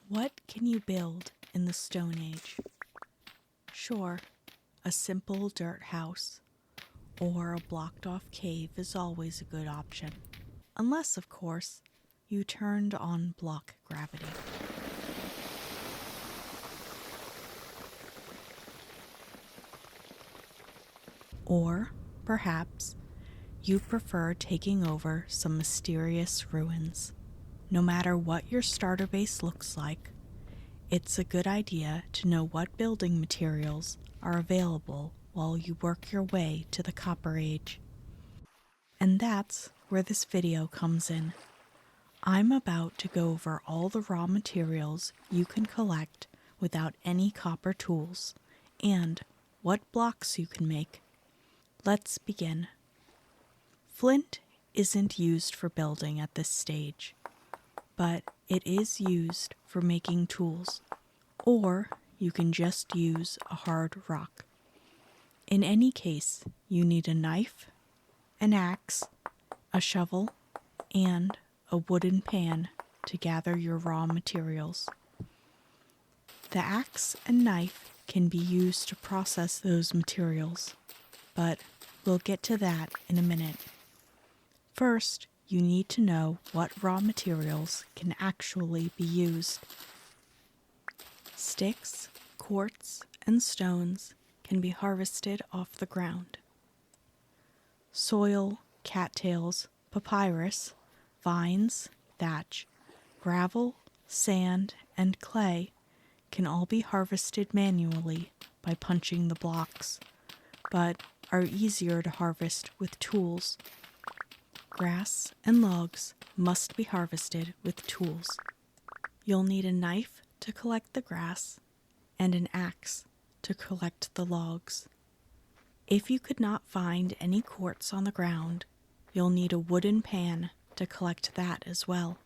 What can you build in the Stone Age? Sure, a simple dirt house or a blocked off cave is always a good option. Unless, of course, you turned on block gravity. Or, perhaps, you prefer taking over some mysterious ruins. No matter what your starter base looks like, it's a good idea to know what building materials are available while you work your way to the Copper Age. And that's where this video comes in. I'm about to go over all the raw materials you can collect without any copper tools, and what blocks you can make. Let's begin. Flint isn't used for building at this stage, but it is used for making tools, or you can just use a hard rock. In any case, you need a knife, an axe, a shovel, and a wooden pan to gather your raw materials. The axe and knife can be used to process those materials, but we'll get to that in a minute. First, you need to know what raw materials can actually be used. Sticks, quartz, and stones can be harvested off the ground. Soil, cattails, papyrus, vines, thatch, gravel, sand, and clay can all be harvested manually by punching the blocks, but are easier to harvest with tools. Grass and logs must be harvested with tools. You'll need a knife to collect the grass and an axe to collect the logs. If you could not find any quartz on the ground, you'll need a wooden pan to collect that as well.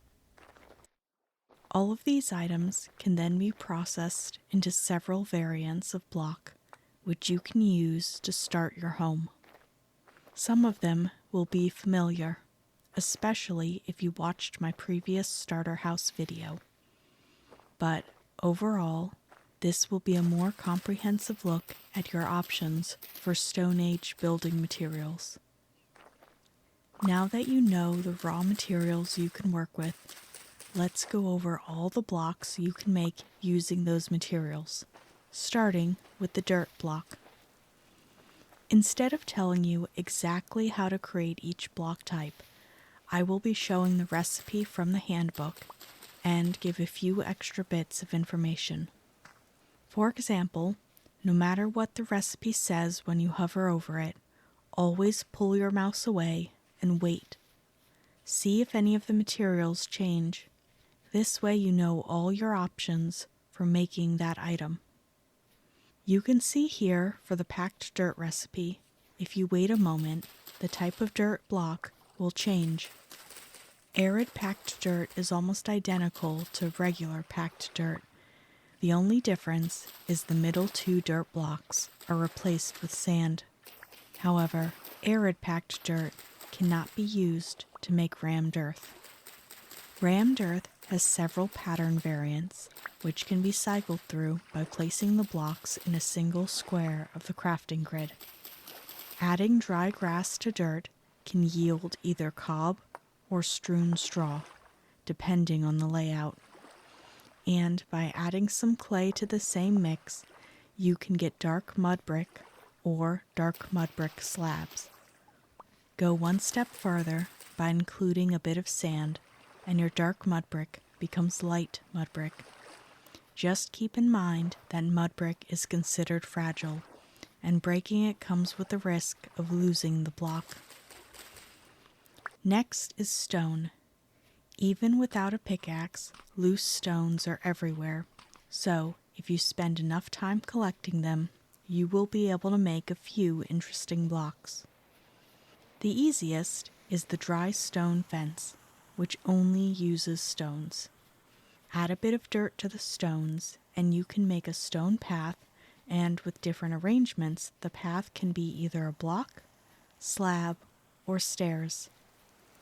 All of these items can then be processed into several variants of block, which you can use to start your home. Some of them will be familiar, especially if you watched my previous starter house video. But overall, this will be a more comprehensive look at your options for Stone Age building materials. Now that you know the raw materials you can work with, let's go over all the blocks you can make using those materials, starting with the dirt block. Instead of telling you exactly how to create each block type, I will be showing the recipe from the handbook and give a few extra bits of information. For example, no matter what the recipe says when you hover over it, always pull your mouse away and wait. See if any of the materials change. This way you know all your options for making that item. You can see here for the packed dirt recipe, if you wait a moment, the type of dirt block will change. Arid packed dirt is almost identical to regular packed dirt. The only difference is the middle two dirt blocks are replaced with sand. However, arid packed dirt cannot be used to make rammed earth. Rammed earth has several pattern variants, which can be cycled through by placing the blocks in a single square of the crafting grid. Adding dry grass to dirt can yield either cob or strewn straw, depending on the layout. And by adding some clay to the same mix, you can get dark mud brick or dark mud brick slabs. Go one step further by including a bit of sand, and your dark mud brick becomes light mud brick. Just keep in mind that mud brick is considered fragile, and breaking it comes with the risk of losing the block. Next is stone. Even without a pickaxe, loose stones are everywhere, so if you spend enough time collecting them, you will be able to make a few interesting blocks. The easiest is the dry stone fence, which only uses stones. Add a bit of dirt to the stones, and you can make a stone path, and with different arrangements, the path can be either a block, slab, or stairs.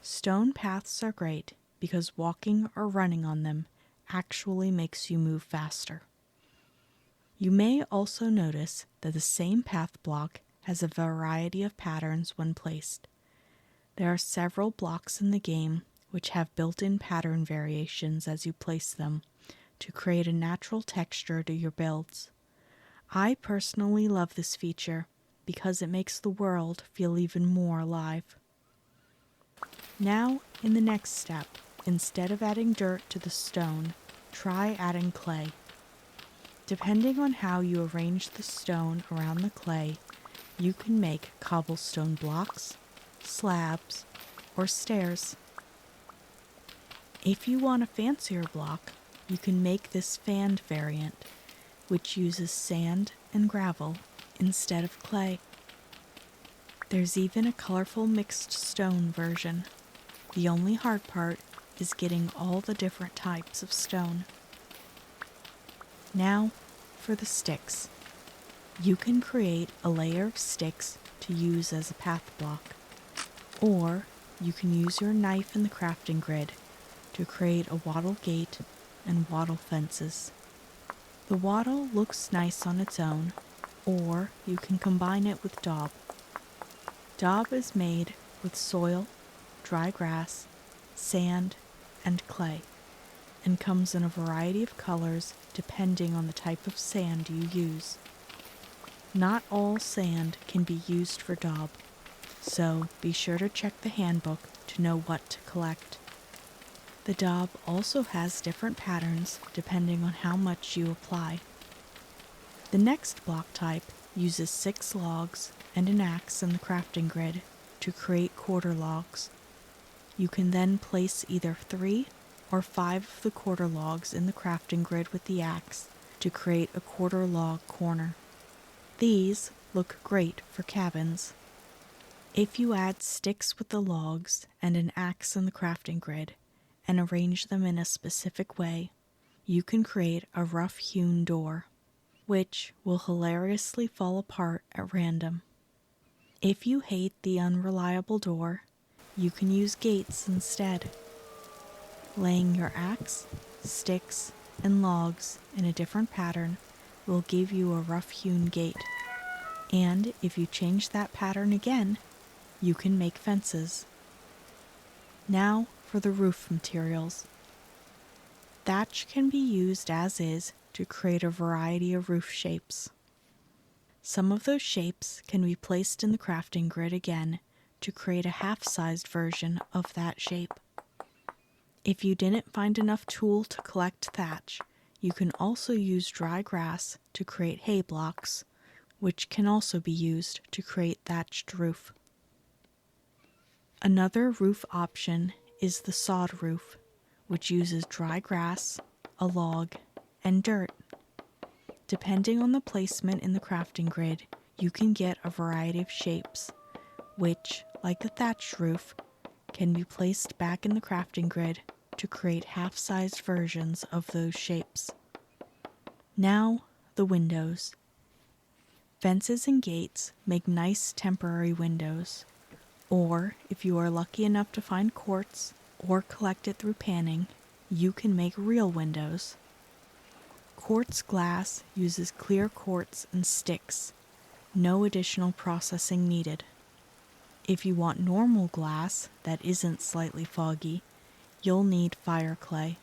Stone paths are great because walking or running on them actually makes you move faster. You may also notice that the same path block has a variety of patterns when placed. There are several blocks in the game which have built-in pattern variations as you place them to create a natural texture to your builds. I personally love this feature because it makes the world feel even more alive. Now, in the next step, instead of adding dirt to the stone, try adding clay. Depending on how you arrange the stone around the clay, you can make cobblestone blocks, slabs, or stairs. If you want a fancier block, you can make this fanned variant, which uses sand and gravel instead of clay. There's even a colorful mixed stone version. The only hard part is getting all the different types of stone. Now for the sticks. You can create a layer of sticks to use as a path block, or you can use your knife in the crafting grid to create a wattle gate and wattle fences. The wattle looks nice on its own, or you can combine it with daub. Daub is made with soil, dry grass, sand, and clay, and comes in a variety of colors depending on the type of sand you use. Not all sand can be used for daub, so be sure to check the handbook to know what to collect. The daub also has different patterns depending on how much you apply. The next block type uses 6 logs and an axe in the crafting grid to create quarter logs. You can then place either 3 or 5 of the quarter logs in the crafting grid with the axe to create a quarter log corner. These look great for cabins. If you add sticks with the logs and an axe in the crafting grid and arrange them in a specific way, you can create a rough-hewn door, which will hilariously fall apart at random. If you hate the unreliable door, you can use gates instead. Laying your axe, sticks, and logs in a different pattern will give you a rough-hewn gate, and if you change that pattern again, you can make fences. Now for the roof materials. Thatch can be used as is to create a variety of roof shapes. Some of those shapes can be placed in the crafting grid again to create a half-sized version of that shape. If you didn't find enough tool to collect thatch, you can also use dry grass to create hay blocks, which can also be used to create thatched roof. Another roof option is the sod roof, which uses dry grass, a log, and dirt. Depending on the placement in the crafting grid, you can get a variety of shapes, which, like the thatched roof, can be placed back in the crafting grid to create half-sized versions of those shapes. Now, the windows. Fences and gates make nice temporary windows, or if you are lucky enough to find quartz or collect it through panning, you can make real windows. Quartz glass uses clear quartz and sticks. No additional processing needed. If you want normal glass that isn't slightly foggy, you'll need fire clay.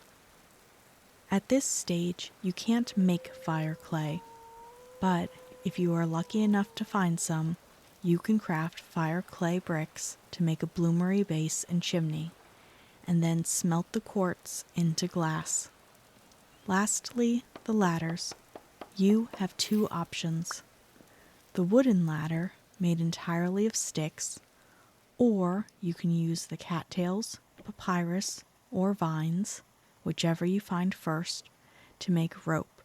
At this stage, you can't make fire clay, but if you are lucky enough to find some, you can craft fire clay bricks to make a bloomery base and chimney, and then smelt the quartz into glass. Lastly, the ladders. You have 2 options. The wooden ladder, made entirely of sticks, or you can use the cattails, papyrus, or vines, whichever you find first, to make rope,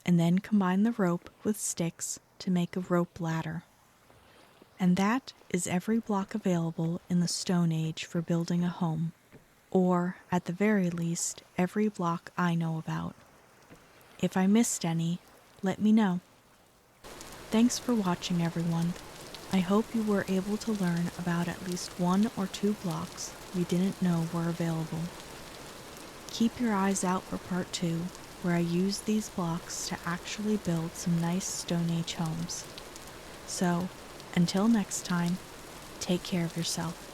and then combine the rope with sticks to make a rope ladder. And that is every block available in the Stone Age for building a home, or at the very least, every block I know about. If I missed any, let me know. Thanks for watching, everyone. I hope you were able to learn about at least 1 or 2 blocks you didn't know were available. Keep your eyes out for part 2, where I use these blocks to actually build some nice Stone Age homes. So, until next time, take care of yourself.